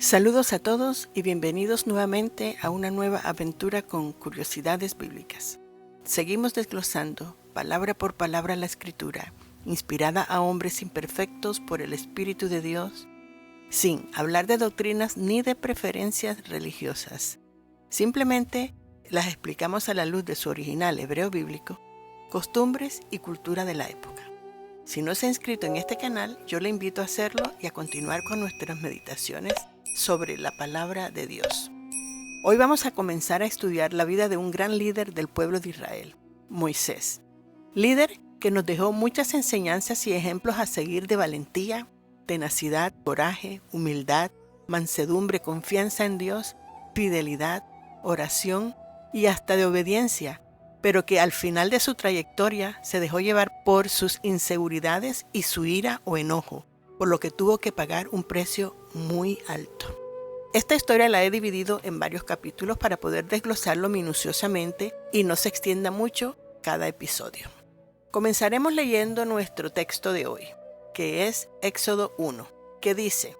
Saludos a todos y bienvenidos nuevamente a una nueva aventura con curiosidades bíblicas. Seguimos desglosando palabra por palabra la Escritura, inspirada a hombres imperfectos por el Espíritu de Dios, sin hablar de doctrinas ni de preferencias religiosas. Simplemente las explicamos a la luz de su original hebreo bíblico, costumbres y cultura de la época. Si no se ha inscrito en este canal, yo le invito a hacerlo y a continuar con nuestras meditaciones sobre la palabra de Dios. Hoy vamos a comenzar a estudiar la vida de un gran líder del pueblo de Israel, Moisés. Líder que nos dejó muchas enseñanzas y ejemplos a seguir de valentía, tenacidad, coraje, humildad, mansedumbre, confianza en Dios, fidelidad, oración y hasta de obediencia, pero que al final de su trayectoria se dejó llevar por sus inseguridades y su ira o enojo, por lo que tuvo que pagar un precio muy alto. Esta historia la he dividido en varios capítulos para poder desglosarlo minuciosamente y no se extienda mucho cada episodio. Comenzaremos leyendo nuestro texto de hoy, que es Éxodo 1, que dice: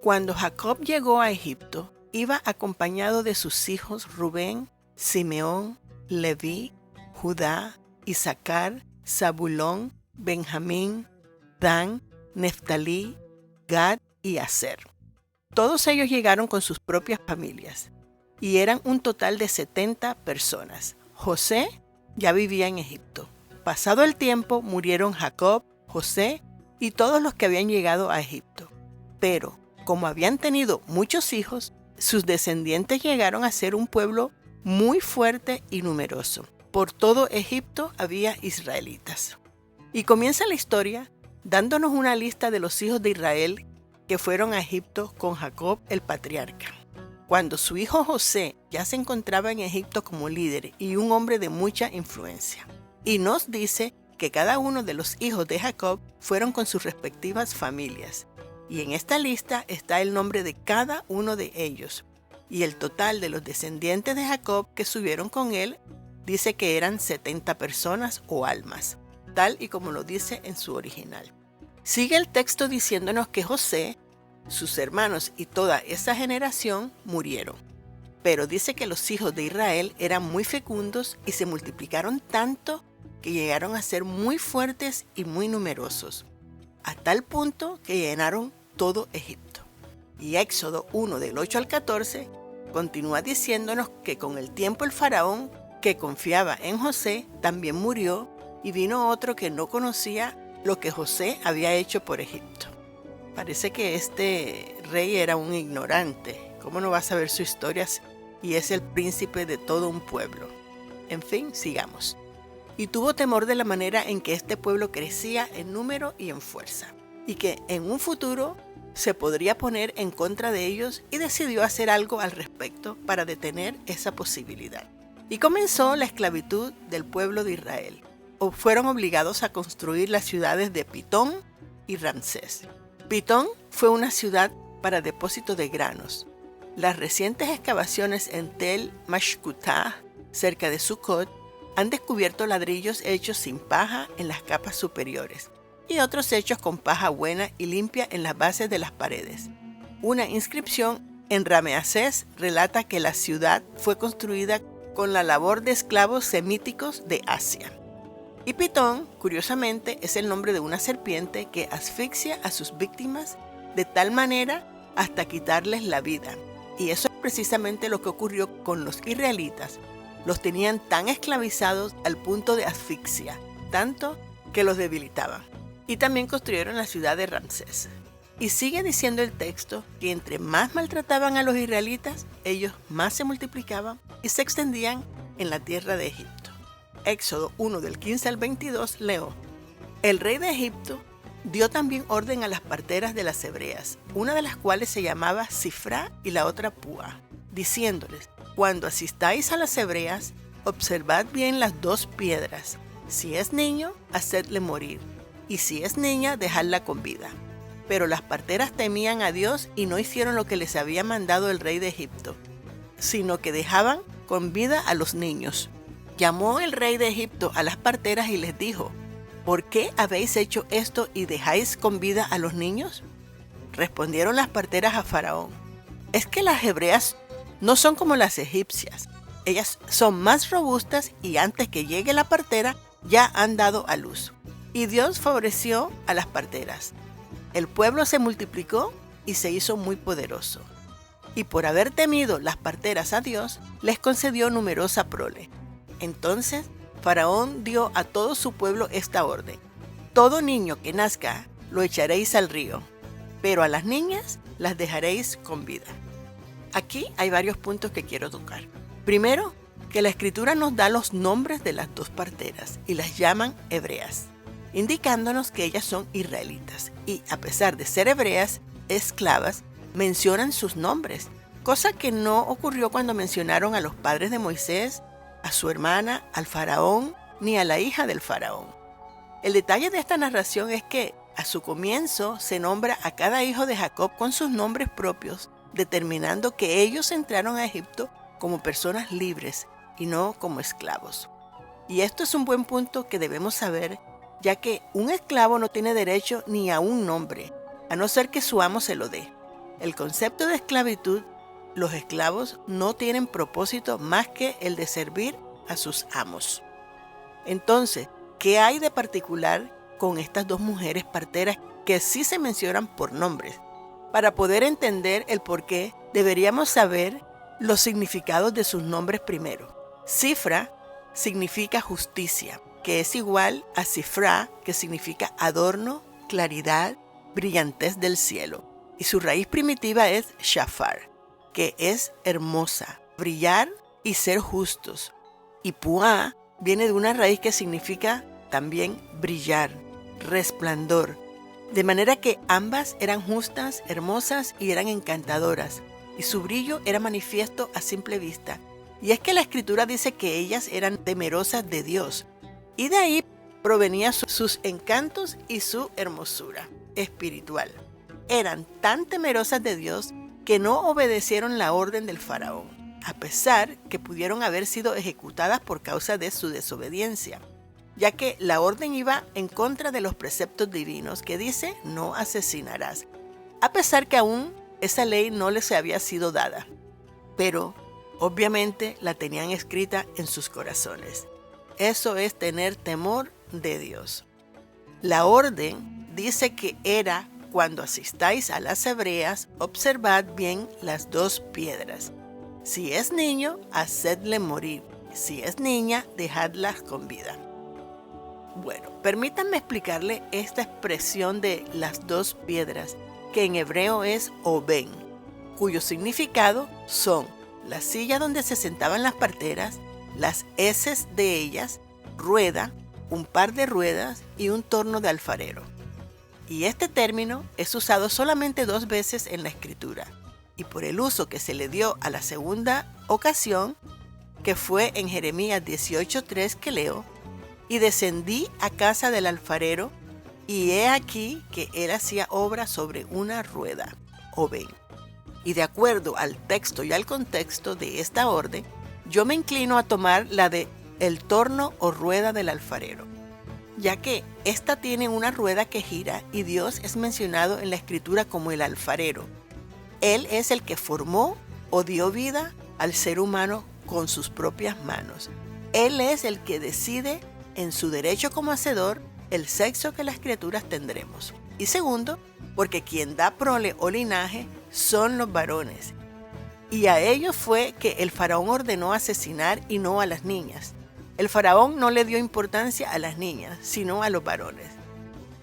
Cuando Jacob llegó a Egipto, iba acompañado de sus hijos Rubén, Simeón, Leví, Judá, Isaacar, Zabulón, Benjamín, Dan, Neftalí, Gad y Aser. Todos ellos llegaron con sus propias familias y eran un total de 70 personas. José ya vivía en Egipto. Pasado el tiempo murieron Jacob, José y todos los que habían llegado a Egipto. Pero como habían tenido muchos hijos, sus descendientes llegaron a ser un pueblo muy fuerte y numeroso. Por todo Egipto había israelitas. Y comienza la historia dándonos una lista de los hijos de Israel que fueron a Egipto con Jacob el patriarca. Cuando su hijo José ya se encontraba en Egipto como líder y un hombre de mucha influencia. Y nos dice que cada uno de los hijos de Jacob fueron con sus respectivas familias. Y en esta lista está el nombre de cada uno de ellos. Y el total de los descendientes de Jacob que subieron con él dice que eran 70 personas o almas, tal y como lo dice en su original. Sigue el texto diciéndonos que José, sus hermanos y toda esa generación murieron. Pero dice que los hijos de Israel eran muy fecundos y se multiplicaron tanto que llegaron a ser muy fuertes y muy numerosos, a tal punto que llenaron todo Egipto. Y Éxodo 1 del 8 al 14 continúa diciéndonos que con el tiempo el faraón, que confiaba en José, también murió y vino otro que no conocía lo que José había hecho por Egipto. Parece que este rey era un ignorante. ¿Cómo no va a saber su historia? Y es el príncipe de todo un pueblo. En fin, sigamos. Y tuvo temor de la manera en que este pueblo crecía en número y en fuerza, y que en un futuro se podría poner en contra de ellos, y decidió hacer algo al respecto para detener esa posibilidad. Y comenzó la esclavitud del pueblo de Israel. Fueron obligados a construir las ciudades de Pitón y Ramsés. Pitón fue una ciudad para depósito de granos. Las recientes excavaciones en Tel Mashkutah, cerca de Sucot, han descubierto ladrillos hechos sin paja en las capas superiores y otros hechos con paja buena y limpia en las bases de las paredes. Una inscripción en Ramesés relata que la ciudad fue construida con la labor de esclavos semíticos de Asia. Y Pitón, curiosamente, es el nombre de una serpiente que asfixia a sus víctimas de tal manera hasta quitarles la vida. Y eso es precisamente lo que ocurrió con los israelitas. Los tenían tan esclavizados al punto de asfixia, tanto que los debilitaban. Y también construyeron la ciudad de Ramsés. Y sigue diciendo el texto que entre más maltrataban a los israelitas, ellos más se multiplicaban y se extendían en la tierra de Egipto. Éxodo 1 del 15 al 22 leo: El rey de Egipto dio también orden a las parteras de las hebreas, una de las cuales se llamaba Sifra y la otra Púa, diciéndoles: Cuando asistáis a las hebreas, observad bien las dos piedras. Si es niño, hacedle morir, y si es niña, dejadla con vida. Pero las parteras temían a Dios y no hicieron lo que les había mandado el rey de Egipto, sino que dejaban con vida a los niños. Llamó el rey de Egipto a las parteras y les dijo: ¿Por qué habéis hecho esto y dejáis con vida a los niños? Respondieron las parteras a Faraón: es que las hebreas no son como las egipcias. Ellas son más robustas y antes que llegue la partera ya han dado a luz. Y Dios favoreció a las parteras. El pueblo se multiplicó y se hizo muy poderoso. Y por haber temido las parteras a Dios, les concedió numerosa prole. Entonces, Faraón dio a todo su pueblo esta orden: todo niño que nazca lo echaréis al río, pero a las niñas las dejaréis con vida. Aquí hay varios puntos que quiero tocar. Primero, que la Escritura nos da los nombres de las dos parteras y las llaman hebreas, indicándonos que ellas son israelitas y, a pesar de ser hebreas, esclavas, mencionan sus nombres, cosa que no ocurrió cuando mencionaron a los padres de Moisés, a su hermana, al faraón, ni a la hija del faraón. El detalle de esta narración es que a su comienzo se nombra a cada hijo de Jacob con sus nombres propios, determinando que ellos entraron a Egipto como personas libres y no como esclavos. Y esto es un buen punto que debemos saber, ya que un esclavo no tiene derecho ni a un nombre, a no ser que su amo se lo dé. El concepto de esclavitud, los esclavos no tienen propósito más que el de servir a sus amos. Entonces, ¿qué hay de particular con estas dos mujeres parteras que sí se mencionan por nombres? Para poder entender el por qué, deberíamos saber los significados de sus nombres primero. Sifra significa justicia, que es igual a Sifra, que significa adorno, claridad, brillantez del cielo. Y su raíz primitiva es Shafar, que es hermosa, brillar y ser justos. Y Puá viene de una raíz que significa también brillar, resplandor. De manera que ambas eran justas, hermosas y eran encantadoras. Y su brillo era manifiesto a simple vista. Y es que la Escritura dice que ellas eran temerosas de Dios. Y de ahí provenían sus encantos y su hermosura espiritual. Eran tan temerosas de Dios que no obedecieron la orden del faraón, a pesar que pudieron haber sido ejecutadas por causa de su desobediencia, ya que la orden iba en contra de los preceptos divinos que dice no asesinarás, a pesar que aún esa ley no les había sido dada, pero obviamente la tenían escrita en sus corazones. Eso es tener temor de Dios. La orden dice que era: cuando asistáis a las hebreas, observad bien las dos piedras. Si es niño, hacedle morir. Si es niña, dejadlas con vida. Bueno, permítanme explicarle esta expresión de las dos piedras, que en hebreo es oben, cuyo significado son la silla donde se sentaban las parteras, las heces de ellas, rueda, un par de ruedas y un torno de alfarero. Y este término es usado solamente 2 veces en la Escritura, y por el uso que se le dio a la segunda ocasión, que fue en Jeremías 18:3 que leo: y descendí a casa del alfarero, y he aquí que él hacía obra sobre una rueda, oben. Y de acuerdo al texto y al contexto de esta orden, yo me inclino a tomar la de el torno o rueda del alfarero, ya que esta tiene una rueda que gira y Dios es mencionado en la Escritura como el alfarero. Él es el que formó o dio vida al ser humano con sus propias manos. Él es el que decide en su derecho como hacedor el sexo que las criaturas tendremos. Y segundo, porque quien da prole o linaje son los varones. Y a ellos fue que el faraón ordenó asesinar y no a las niñas. El faraón no le dio importancia a las niñas, sino a los varones.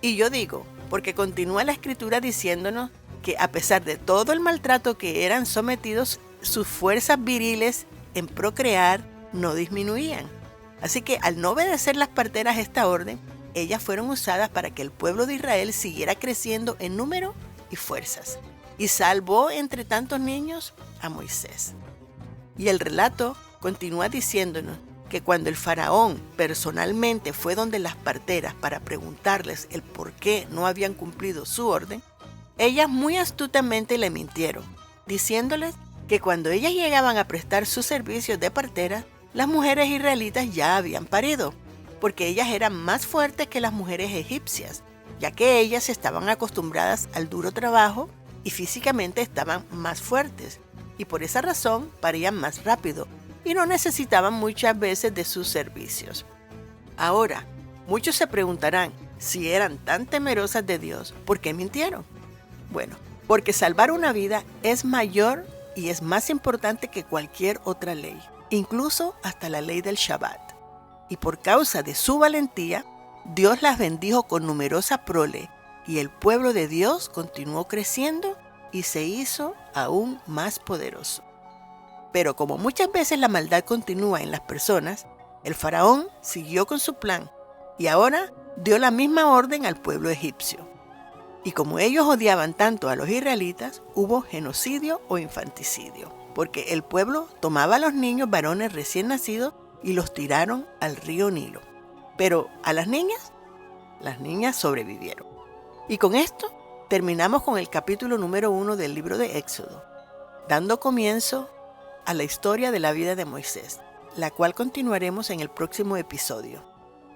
Y yo digo, porque continúa la Escritura diciéndonos que a pesar de todo el maltrato que eran sometidos, sus fuerzas viriles en procrear no disminuían. Así que al no obedecer las parteras esta orden, ellas fueron usadas para que el pueblo de Israel siguiera creciendo en número y fuerzas. Y salvó entre tantos niños a Moisés. Y el relato continúa diciéndonos que cuando el faraón personalmente fue donde las parteras para preguntarles el por qué no habían cumplido su orden, ellas muy astutamente le mintieron, diciéndoles que cuando ellas llegaban a prestar sus servicios de parteras, las mujeres israelitas ya habían parido, porque ellas eran más fuertes que las mujeres egipcias, ya que ellas estaban acostumbradas al duro trabajo y físicamente estaban más fuertes, y por esa razón parían más rápido y no necesitaban muchas veces de sus servicios. Ahora, muchos se preguntarán, si eran tan temerosas de Dios, ¿por qué mintieron? Bueno, porque salvar una vida es mayor y es más importante que cualquier otra ley, incluso hasta la ley del Shabbat. Y por causa de su valentía, Dios las bendijo con numerosa prole, y el pueblo de Dios continuó creciendo y se hizo aún más poderoso. Pero como muchas veces la maldad continúa en las personas, el faraón siguió con su plan y ahora dio la misma orden al pueblo egipcio. Y como ellos odiaban tanto a los israelitas, hubo genocidio o infanticidio, porque el pueblo tomaba a los niños varones recién nacidos y los tiraron al río Nilo. Pero a las niñas sobrevivieron. Y con esto terminamos con el capítulo número 1 del libro de Éxodo, dando comienzo a la historia de la vida de Moisés, la cual continuaremos en el próximo episodio.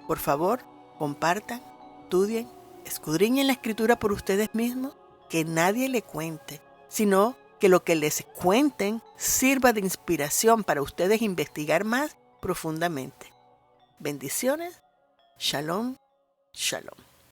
Por favor, compartan, estudien, escudriñen la escritura por ustedes mismos, que nadie le cuente, sino que lo que les cuenten sirva de inspiración para ustedes investigar más profundamente. Bendiciones. Shalom, shalom.